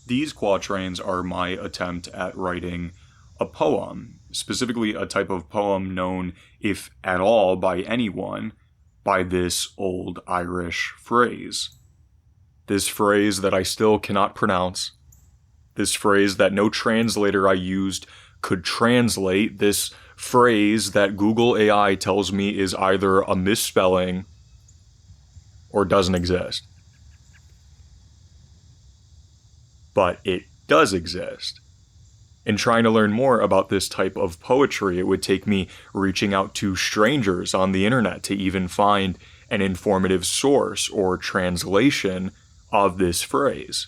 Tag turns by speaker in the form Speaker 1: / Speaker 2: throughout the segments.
Speaker 1: These quatrains are my attempt at writing a poem, specifically a type of poem known, if at all, by anyone, by this old Irish phrase. This phrase that I still cannot pronounce. This phrase that no translator I used could translate. This phrase that Google AI tells me is either a misspelling or doesn't exist. But it does exist. In trying to learn more about this type of poetry, it would take me reaching out to strangers on the internet to even find an informative source or translation of this phrase.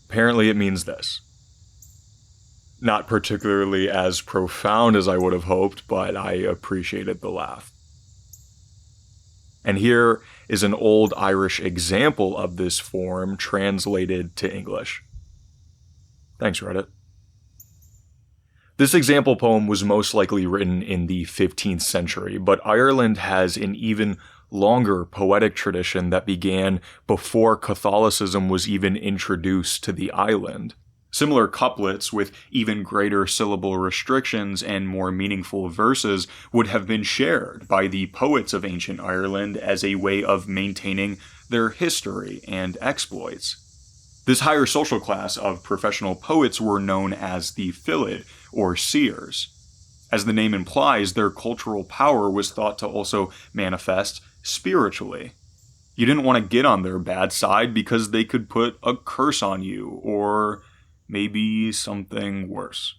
Speaker 1: Apparently it means this. Not particularly as profound as I would have hoped, but I appreciated the laugh. And here is an old Irish example of this form translated to English. Thanks, Reddit. This example poem was most likely written in the 15th century, but Ireland has an even longer poetic tradition that began before Catholicism was even introduced to the island. Similar couplets with even greater syllable restrictions and more meaningful verses would have been shared by the poets of ancient Ireland as a way of maintaining their history and exploits. This higher social class of professional poets were known as the Fillid, or seers. As the name implies, their cultural power was thought to also manifest spiritually. You didn't want to get on their bad side because they could put a curse on you, or maybe something worse.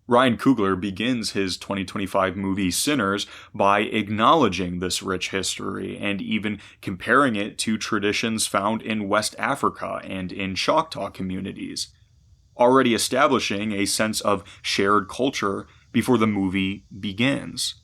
Speaker 1: Ryan Coogler begins his 2025 movie Sinners by acknowledging this rich history and even comparing it to traditions found in West Africa and in Choctaw communities, already establishing a sense of shared culture before the movie begins.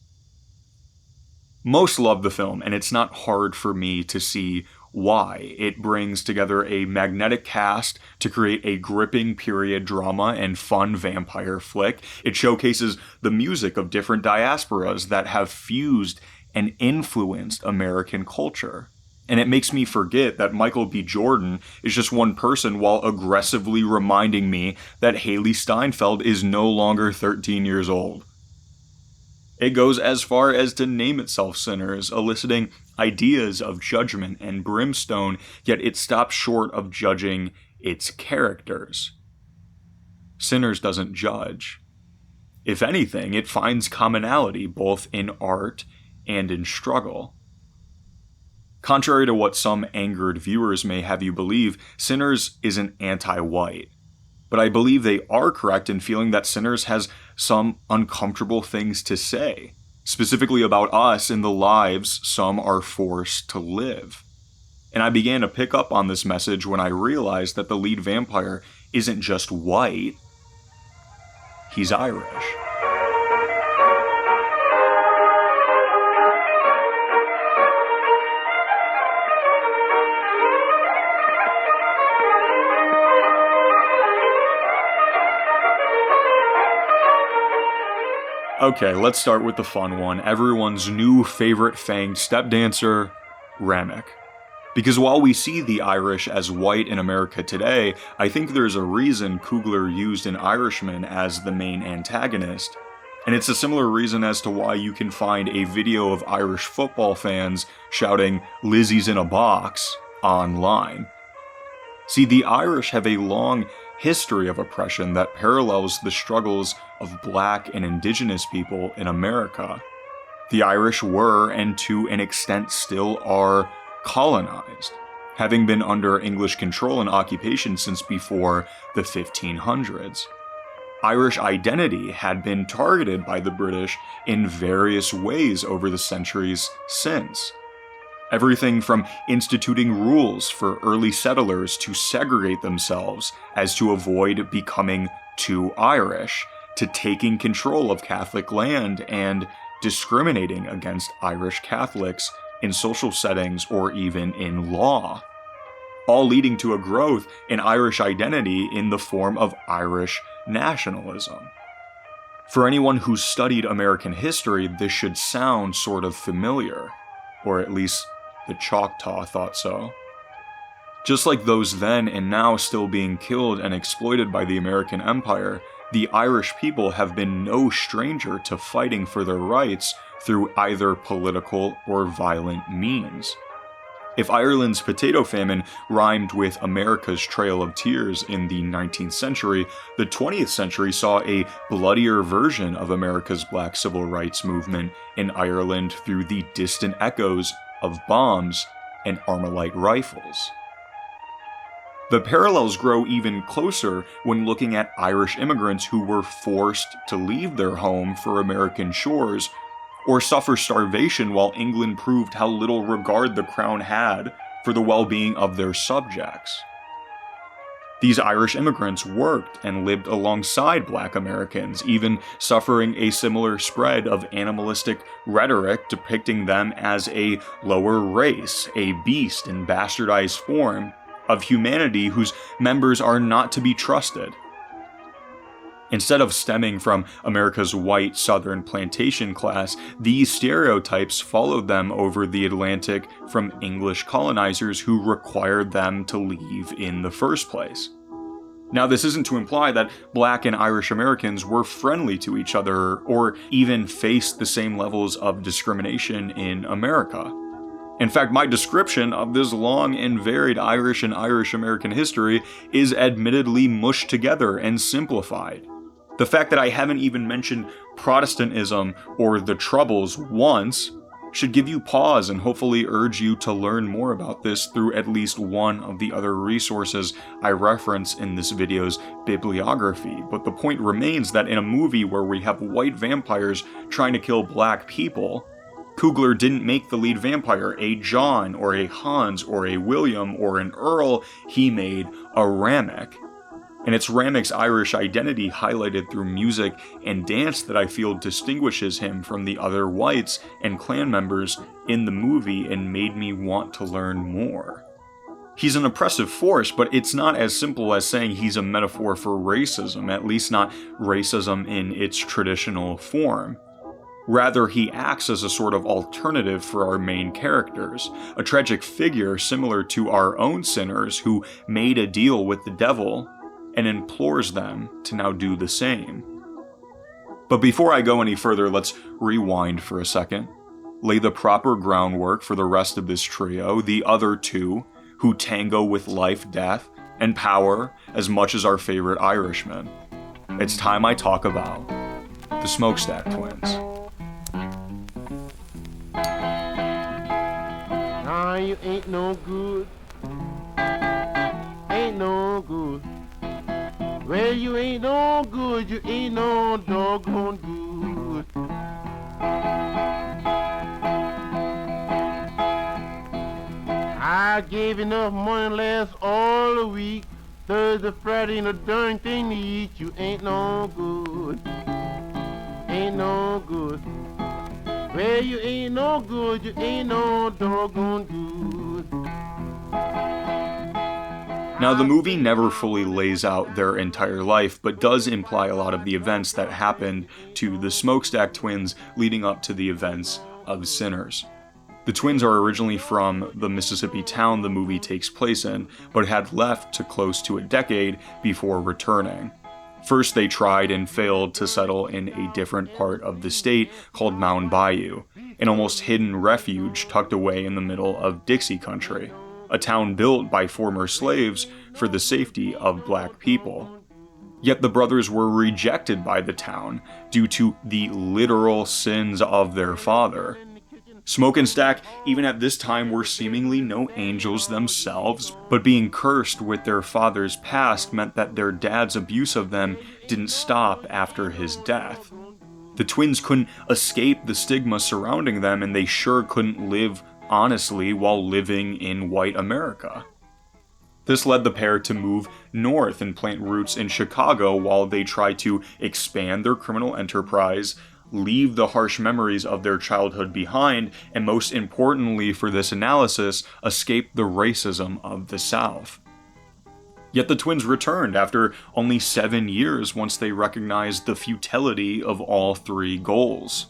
Speaker 1: Most love the film, and it's not hard for me to see why. It brings together a magnetic cast to create a gripping period drama and fun vampire flick. It showcases the music of different diasporas that have fused and influenced American culture. And it makes me forget that Michael B. Jordan is just one person while aggressively reminding me that Haley Steinfeld is no longer 13 years old. It goes as far as to name itself Sinners, eliciting ideas of judgment and brimstone, yet it stops short of judging its characters. Sinners doesn't judge. If anything, it finds commonality both in art and in struggle. Contrary to what some angered viewers may have you believe, Sinners isn't anti-white. But I believe they are correct in feeling that Sinners has some uncomfortable things to say, specifically about us and the lives some are forced to live. And I began to pick up on this message when I realized that the lead vampire isn't just white, he's Irish. Okay, let's start with the fun one. Everyone's new favorite fanged step dancer, Remmick. Because while we see the Irish as white in America today, I think there's a reason Coogler used an Irishman as the main antagonist. And it's a similar reason as to why you can find a video of Irish football fans shouting, "Lizzie's in a box," online. See, the Irish have a long history of oppression that parallels the struggles of Black and Indigenous people in America. The Irish were, and to an extent still are, colonized, having been under English control and occupation since before the 1500s. Irish identity had been targeted by the British in various ways over the centuries since. Everything from instituting rules for early settlers to segregate themselves as to avoid becoming too Irish, to taking control of Catholic land and discriminating against Irish Catholics in social settings or even in law, all leading to a growth in Irish identity in the form of Irish nationalism. For anyone who's studied American history, this should sound sort of familiar, or at least the Choctaw thought so. Just like those then and now still being killed and exploited by the American Empire, the Irish people have been no stranger to fighting for their rights through either political or violent means. If Ireland's potato famine rhymed with America's Trail of Tears in the 19th century, the 20th century saw a bloodier version of America's Black Civil Rights Movement in Ireland through the distant echoes of bombs and Armalite rifles. The parallels grow even closer when looking at Irish immigrants who were forced to leave their home for American shores or suffer starvation while England proved how little regard the crown had for the well-being of their subjects. These Irish immigrants worked and lived alongside Black Americans, even suffering a similar spread of animalistic rhetoric depicting them as a lower race, a beast in bastardized form of humanity whose members are not to be trusted. Instead of stemming from America's white Southern plantation class, these stereotypes followed them over the Atlantic from English colonizers who required them to leave in the first place. Now, this isn't to imply that Black and Irish Americans were friendly to each other or even faced the same levels of discrimination in America. In fact, my description of this long and varied Irish and Irish American history is admittedly mushed together and simplified. The fact that I haven't even mentioned Protestantism or the Troubles once should give you pause and hopefully urge you to learn more about this through at least one of the other resources I reference in this video's bibliography. But the point remains that in a movie where we have white vampires trying to kill Black people, Coogler didn't make the lead vampire a John or a Hans or a William or an Earl, he made a Remmick. And it's Remmick's Irish identity highlighted through music and dance that I feel distinguishes him from the other whites and clan members in the movie and made me want to learn more. He's an oppressive force, but it's not as simple as saying he's a metaphor for racism, at least not racism in its traditional form. Rather, he acts as a sort of alternative for our main characters, a tragic figure similar to our own sinners who made a deal with the devil and implores them to now do the same. But before I go any further, let's rewind for a second, lay the proper groundwork for the rest of this trio, the other two, who tango with life, death, and power as much as our favorite Irishmen. It's time I talk about the Smokestack Twins.
Speaker 2: Nah, you ain't no good. Ain't no good. Well, you ain't no good, you ain't no doggone good. I gave enough money last all the week, Thursday, Friday, and a darn thing to eat. You ain't no good, ain't no good. Well, you ain't no good, you ain't no doggone good.
Speaker 1: Now, the movie never fully lays out their entire life, but does imply a lot of the events that happened to the Smokestack Twins leading up to the events of Sinners. The twins are originally from the Mississippi town the movie takes place in, but had left to close to a decade before returning. First, they tried and failed to settle in a different part of the state called Mound Bayou, an almost hidden refuge tucked away in the middle of Dixie country, a town built by former slaves for the safety of Black people. Yet the brothers were rejected by the town due to the literal sins of their father. Smoke and Stack, even at this time, were seemingly no angels themselves, but being cursed with their father's past meant that their dad's abuse of them didn't stop after his death. The twins couldn't escape the stigma surrounding them, and they sure couldn't live honestly while living in white America. This led the pair to move north and plant roots in Chicago while they tried to expand their criminal enterprise, leave the harsh memories of their childhood behind, and most importantly for this analysis, escape the racism of the South. Yet the twins returned after only 7 years once they recognized the futility of all three goals.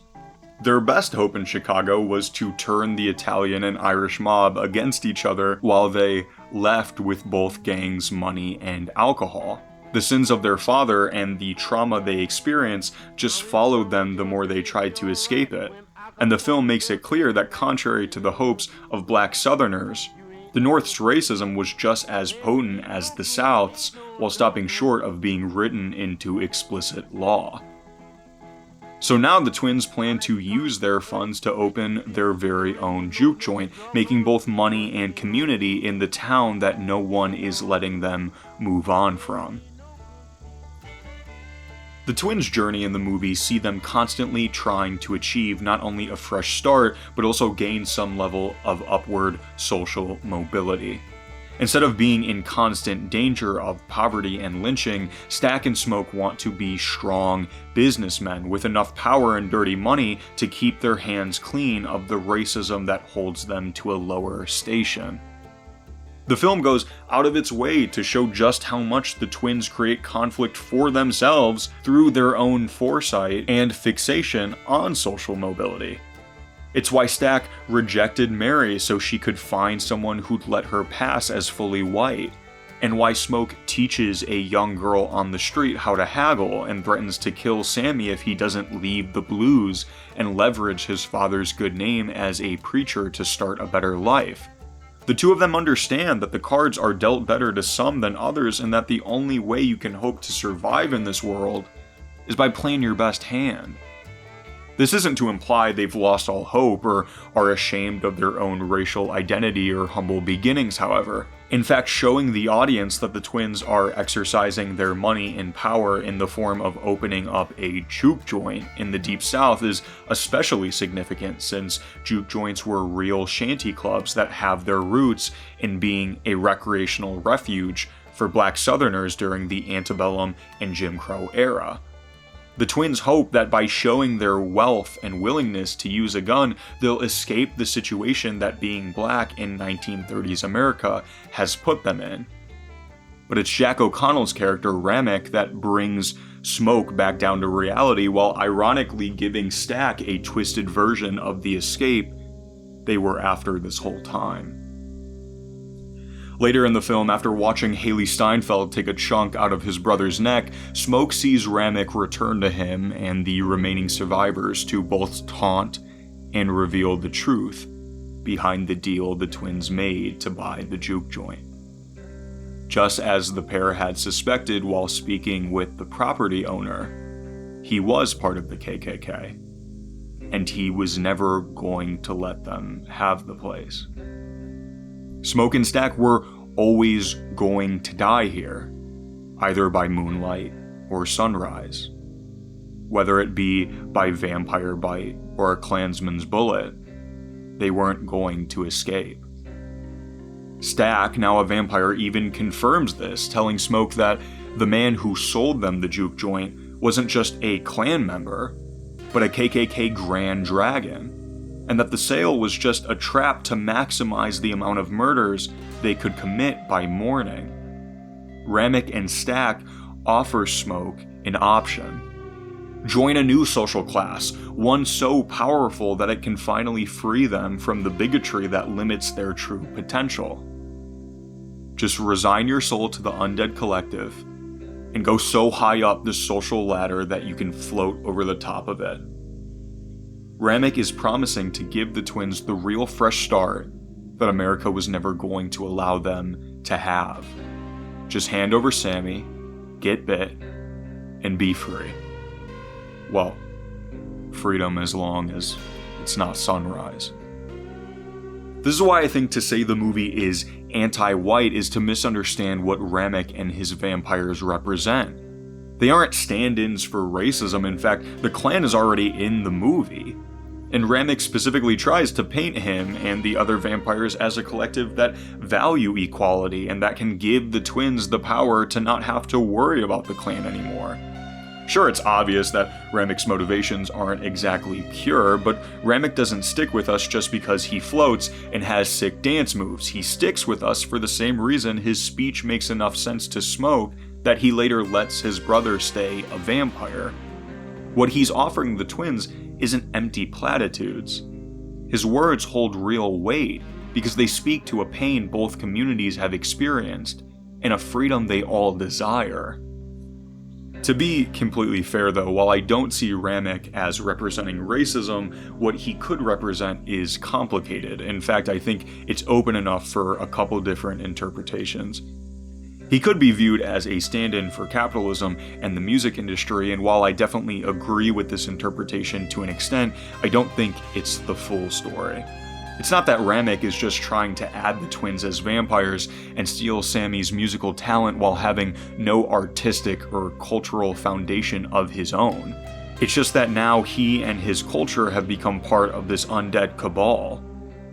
Speaker 1: Their best hope in Chicago was to turn the Italian and Irish mob against each other while they left with both gangs' money and alcohol. The sins of their father and the trauma they experienced just followed them the more they tried to escape it. And the film makes it clear that contrary to the hopes of black Southerners, the North's racism was just as potent as the South's, while stopping short of being written into explicit law. So now the twins plan to use their funds to open their very own juke joint, making both money and community in the town that no one is letting them move on from. The twins' journey in the movie see them constantly trying to achieve not only a fresh start, but also gain some level of upward social mobility. Instead of being in constant danger of poverty and lynching, Stack and Smoke want to be strong businessmen with enough power and dirty money to keep their hands clean of the racism that holds them to a lower station. The film goes out of its way to show just how much the twins create conflict for themselves through their own foresight and fixation on social mobility. It's why Stack rejected Mary so she could find someone who'd let her pass as fully white, and why Smoke teaches a young girl on the street how to haggle and threatens to kill Sammy if he doesn't leave the blues and leverage his father's good name as a preacher to start a better life. The two of them understand that the cards are dealt better to some than others, and that the only way you can hope to survive in this world is by playing your best hand. This isn't to imply they've lost all hope or are ashamed of their own racial identity or humble beginnings, however. In fact, showing the audience that the twins are exercising their money and power in the form of opening up a juke joint in the Deep South is especially significant, since juke joints were real shanty clubs that have their roots in being a recreational refuge for black Southerners during the antebellum and Jim Crow era. The twins hope that by showing their wealth and willingness to use a gun, they'll escape the situation that being black in 1930s America has put them in. But it's Jack O'Connell's character, Remmick, that brings Smoke back down to reality, while ironically giving Stack a twisted version of the escape they were after this whole time. Later in the film, after watching Haley Steinfeld take a chunk out of his brother's neck, Smoke sees Remmick return to him and the remaining survivors to both taunt and reveal the truth behind the deal the twins made to buy the juke joint. Just as the pair had suspected while speaking with the property owner, he was part of the KKK, and he was never going to let them have the place. Smoke and Stack were always going to die here, either by moonlight or sunrise. Whether it be by vampire bite or a Klansman's bullet, they weren't going to escape. Stack, now a vampire, even confirms this, telling Smoke that the man who sold them the juke joint wasn't just a Klan member, but a KKK Grand Dragon, and that the sale was just a trap to maximize the amount of murders they could commit by morning. Remmick and Stack offer Smoke an option. Join a new social class, one so powerful that it can finally free them from the bigotry that limits their true potential. Just resign your soul to the undead collective and go so high up the social ladder that you can float over the top of it. Remmick is promising to give the twins the real fresh start that America was never going to allow them to have. Just hand over Sammy, get bit, and be free. Well, freedom as long as it's not sunrise. This is why I think to say the movie is anti-white is to misunderstand what Remmick and his vampires represent. They aren't stand-ins for racism. In fact, the Klan is already in the movie. And Remmick specifically tries to paint him and the other vampires as a collective that value equality and that can give the twins the power to not have to worry about the Klan anymore. Sure, it's obvious that Remmick's motivations aren't exactly pure, but Remmick doesn't stick with us just because he floats and has sick dance moves. He sticks with us for the same reason his speech makes enough sense to Smoke that he later lets his brother stay a vampire. What he's offering the twins isn't empty platitudes. His words hold real weight because they speak to a pain both communities have experienced and a freedom they all desire. To be completely fair though, while I don't see Remmick as representing racism, what he could represent is complicated. In fact, I think it's open enough for a couple different interpretations. He could be viewed as a stand-in for capitalism and the music industry, and while I definitely agree with this interpretation to an extent, I don't think it's the full story. It's not that Remmick is just trying to add the twins as vampires and steal Sammy's musical talent while having no artistic or cultural foundation of his own. It's just that now he and his culture have become part of this undead cabal.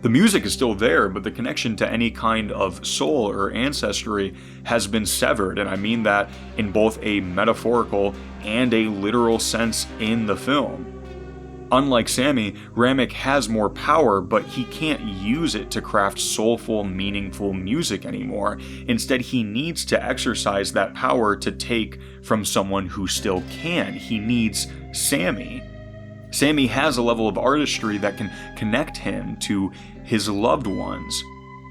Speaker 1: The music is still there, but the connection to any kind of soul or ancestry has been severed, and I mean that in both a metaphorical and a literal sense in the film. Unlike Sammy, Remmick has more power, but he can't use it to craft soulful, meaningful music anymore. Instead, he needs to exercise that power to take from someone who still can. He needs Sammy. Sammy has a level of artistry that can connect him to his loved ones,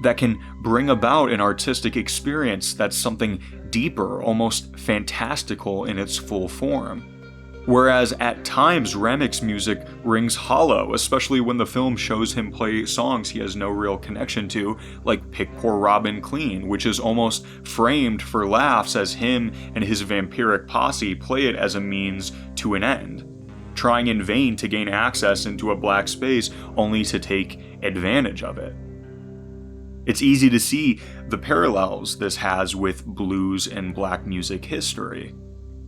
Speaker 1: that can bring about an artistic experience that's something deeper, almost fantastical in its full form. Whereas at times Remmick's music rings hollow, especially when the film shows him play songs he has no real connection to, like Pick Poor Robin Clean, which is almost framed for laughs as him and his vampiric posse play it as a means to an end, trying in vain to gain access into a black space only to take advantage of it. It's easy to see the parallels this has with blues and black music history.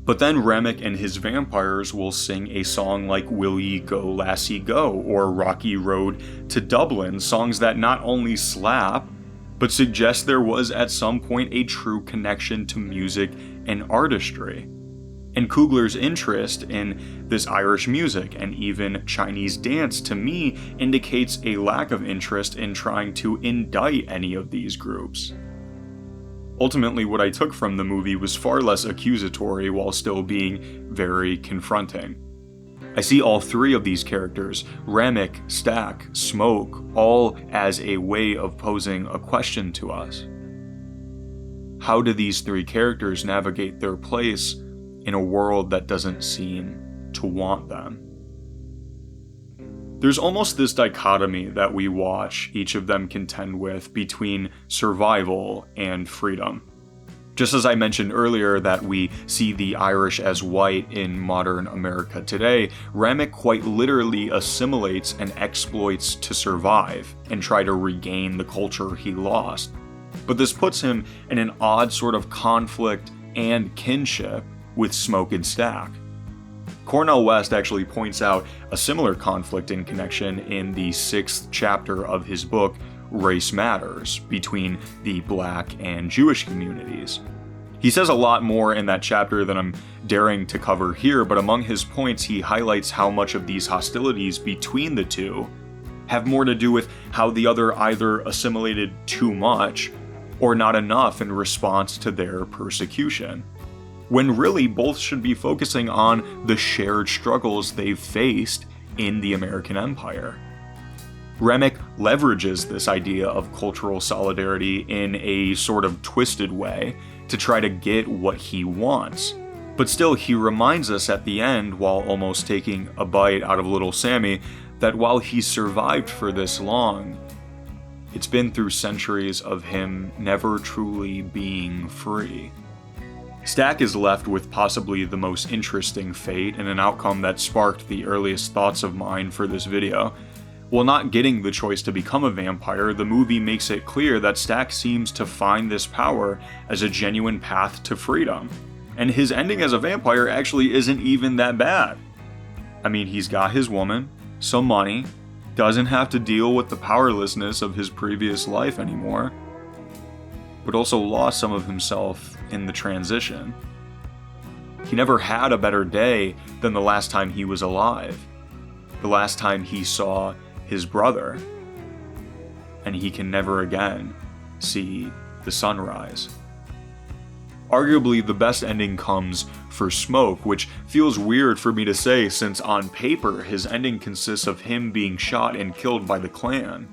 Speaker 1: But then Remmick and his vampires will sing a song like Will Ye Go Lassie Go or Rocky Road to Dublin, songs that not only slap, but suggest there was at some point a true connection to music and artistry. And Coogler's interest in this Irish music and even Chinese dance to me indicates a lack of interest in trying to indict any of these groups. Ultimately, what I took from the movie was far less accusatory while still being very confronting. I see all three of these characters, Remmick, Stack, Smoke, all as a way of posing a question to us. How do these three characters navigate their place in a world that doesn't seem to want them? There's almost this dichotomy that we watch each of them contend with between survival and freedom. Just as I mentioned earlier that we see the Irish as white in modern America today, Remmick quite literally assimilates and exploits to survive and try to regain the culture he lost. But this puts him in an odd sort of conflict and kinship with Smoke and Stack. Cornel West actually points out a similar conflict and connection in the 6th chapter of his book, Race Matters, between the Black and Jewish communities. He says a lot more in that chapter than I'm daring to cover here, but among his points he highlights how much of these hostilities between the two have more to do with how the other either assimilated too much or not enough in response to their persecution, when really both should be focusing on the shared struggles they've faced in the American Empire. Remmick leverages this idea of cultural solidarity in a sort of twisted way to try to get what he wants. But still, he reminds us at the end, while almost taking a bite out of little Sammy, that while he's survived for this long, it's been through centuries of him never truly being free. Stack is left with possibly the most interesting fate and an outcome that sparked the earliest thoughts of mine for this video. While not getting the choice to become a vampire, the movie makes it clear that Stack seems to find this power as a genuine path to freedom. And his ending as a vampire actually isn't even that bad. I mean, he's got his woman, some money, doesn't have to deal with the powerlessness of his previous life anymore, but also lost some of himself in the transition. He never had a better day than the last time he was alive, the last time he saw his brother, and he can never again see the sunrise. Arguably, the best ending comes for Smoke, which feels weird for me to say since on paper his ending consists of him being shot and killed by the clan.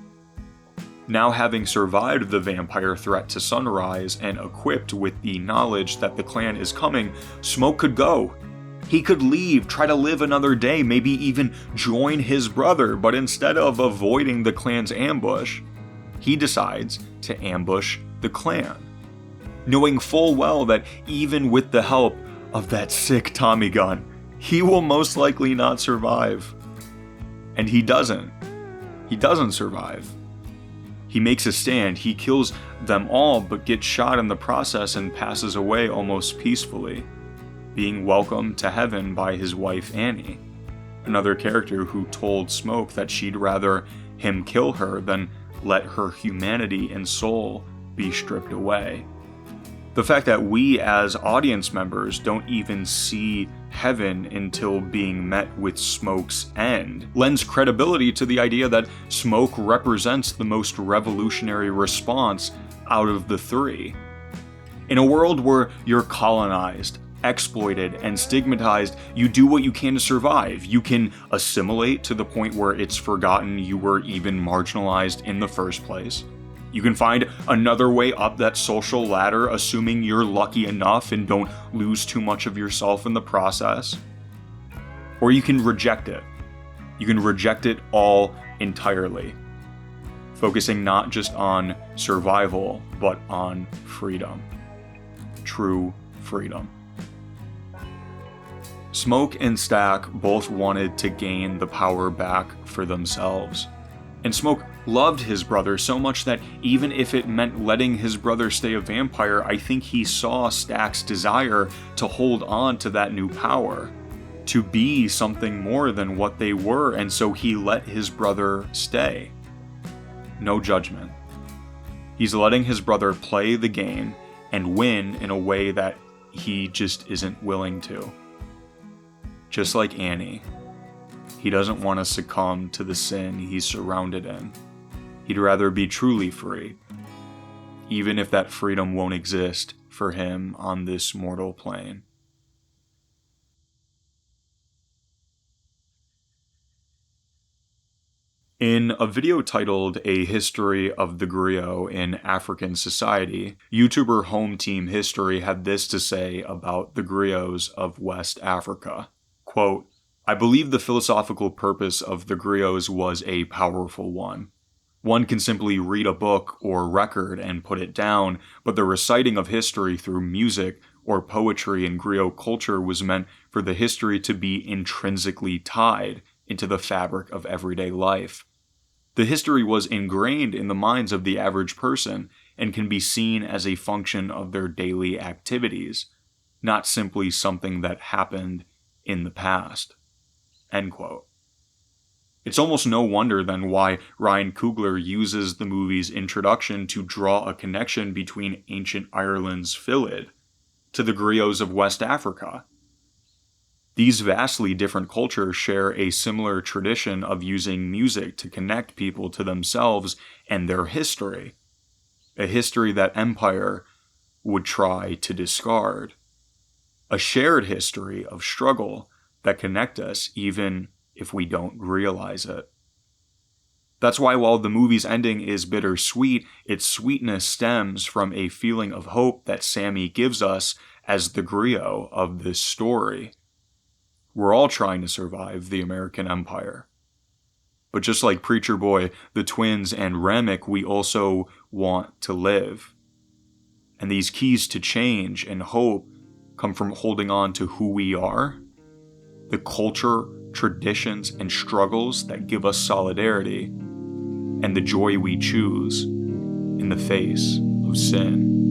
Speaker 1: Now having survived the vampire threat to Sunrise and equipped with the knowledge that the clan is coming, Smoke could go. He could leave, try to live another day, maybe even join his brother, but instead of avoiding the clan's ambush, he decides to ambush the clan, knowing full well that even with the help of that sick Tommy gun, he will most likely not survive. And he doesn't. He doesn't survive. He makes a stand, he kills them all, but gets shot in the process and passes away almost peacefully, being welcomed to heaven by his wife Annie, another character who told Smoke that she'd rather him kill her than let her humanity and soul be stripped away. The fact that we as audience members don't even see heaven until being met with Smoke's end lends credibility to the idea that Smoke represents the most revolutionary response out of the three. In a world where you're colonized, exploited, and stigmatized, you do what you can to survive. You can assimilate to the point where it's forgotten you were even marginalized in the first place. You can find another way up that social ladder, assuming you're lucky enough and don't lose too much of yourself in the process. Or you can reject it. You can reject it all entirely, focusing not just on survival, but on freedom. True freedom. Smoke and Stack both wanted to gain the power back for themselves. And Smoke loved his brother so much that even if it meant letting his brother stay a vampire, I think he saw Stack's desire to hold on to that new power, to be something more than what they were, and so he let his brother stay. No judgment. He's letting his brother play the game and win in a way that he just isn't willing to. Just like Annie, he doesn't want to succumb to the sin he's surrounded in. He'd rather be truly free, even if that freedom won't exist for him on this mortal plane. In a video titled A History of the Griot in African Society, YouTuber HomeTeam History had this to say about the griots of West Africa. Quote, I believe the philosophical purpose of the griots was a powerful one. One can simply read a book or record and put it down, but the reciting of history through music or poetry in griot culture was meant for the history to be intrinsically tied into the fabric of everyday life. The history was ingrained in the minds of the average person and can be seen as a function of their daily activities, not simply something that happened in the past. End quote. It's almost no wonder then why Ryan Coogler uses the movie's introduction to draw a connection between ancient Ireland's Philid to the griots of West Africa. These vastly different cultures share a similar tradition of using music to connect people to themselves and their history, a history that empire would try to discard, a shared history of struggle that connect us even if we don't realize it. That's why while the movie's ending is bittersweet, its sweetness stems from a feeling of hope that Sammy gives us as the griot of this story. We're all trying to survive the American Empire. But just like Preacher Boy, the twins, and Remmick, we also want to live. And these keys to change and hope come from holding on to who we are, the culture, traditions, and struggles that give us solidarity, and the joy we choose in the face of sin.